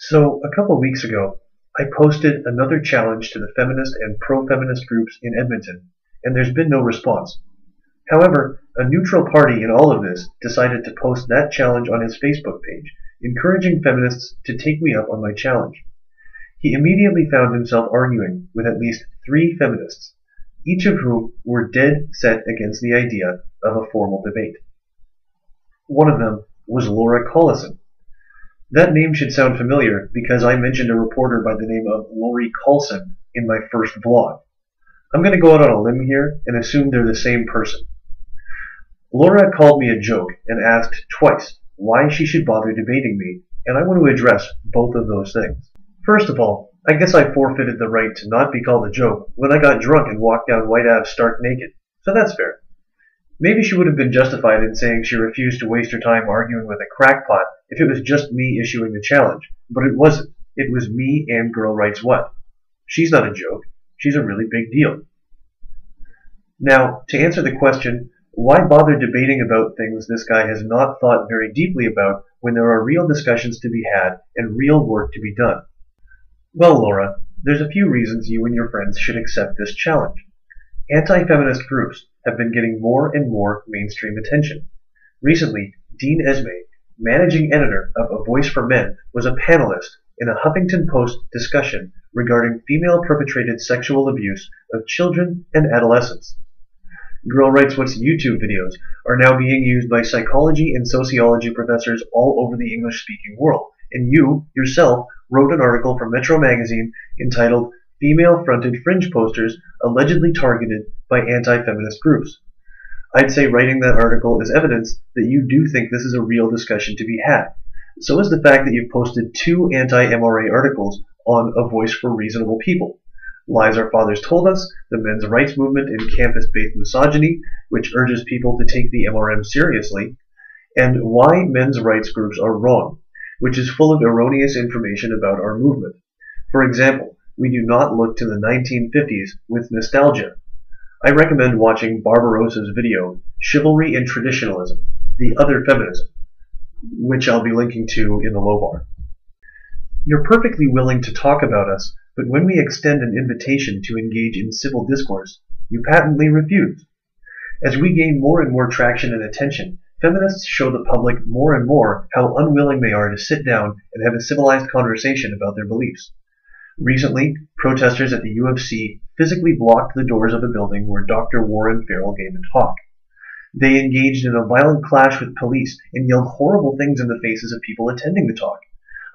So, a couple weeks ago, I posted another challenge to the feminist and pro-feminist groups in Edmonton, and there's been no response. However, a neutral party in all of this decided to post that challenge on his Facebook page, encouraging feminists to take me up on my challenge. He immediately found himself arguing with at least 3 feminists, each of whom were dead set against the idea of a formal debate. One of them was Laurie Callsen. That name should sound familiar because I mentioned a reporter by the name of Laurie Callsen in my first vlog. I'm going to go out on a limb here and assume they're the same person. Laura called me a joke and asked twice why she should bother debating me, and I want to address both of those things. First of all, I guess I forfeited the right to not be called a joke when I got drunk and walked down White Ave stark naked, so that's fair. Maybe she would have been justified in saying she refused to waste her time arguing with a crackpot if it was just me issuing the challenge, but it wasn't. It was me and Girl Writes What. She's not a joke. She's a really big deal. Now, to answer the question, why bother debating about things this guy has not thought very deeply about when there are real discussions to be had and real work to be done? Well, Laura, there's a few reasons you and your friends should accept this challenge. Anti-feminist groups have been getting more and more mainstream attention. Recently, Dean Esmay, managing editor of A Voice for Men, was a panelist in a Huffington Post discussion regarding female-perpetrated sexual abuse of children and adolescents. Girl Writes What's YouTube videos are now being used by psychology and sociology professors all over the English-speaking world, and you, yourself, wrote an article for Metro magazine entitled Female-Fronted Fringe Posters Allegedly Targeted by Anti-Feminist Groups. I'd say writing that article is evidence that you do think this is a real discussion to be had. So is the fact that you've posted 2 anti-MRA articles on A Voice for Reasonable People. Lies Our Fathers Told Us, the men's rights movement in campus-based misogyny, which urges people to take the MRM seriously, and Why Men's Rights Groups Are Wrong, which is full of erroneous information about our movement. For example, we do not look to the 1950s with nostalgia. I recommend watching Barbarossa's video, Chivalry and Traditionalism, the Other Feminism, which I'll be linking to in the low bar. You're perfectly willing to talk about us, but when we extend an invitation to engage in civil discourse, you patently refuse. As we gain more and more traction and attention, feminists show the public more and more how unwilling they are to sit down and have a civilized conversation about their beliefs. Recently, protesters at the UFC physically blocked the doors of a building where Dr. Warren Farrell gave a talk. They engaged in a violent clash with police and yelled horrible things in the faces of people attending the talk.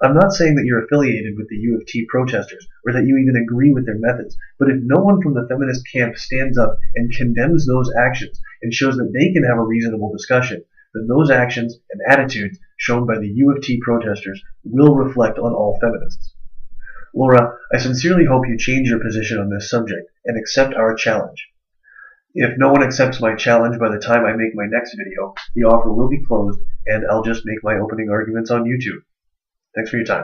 I'm not saying that you're affiliated with the U of T protesters or that you even agree with their methods, but if no one from the feminist camp stands up and condemns those actions and shows that they can have a reasonable discussion, then those actions and attitudes shown by the U of T protesters will reflect on all feminists. Laura, I sincerely hope you change your position on this subject and accept our challenge. If no one accepts my challenge by the time I make my next video, the offer will be closed and I'll just make my opening arguments on YouTube. Thanks for your time.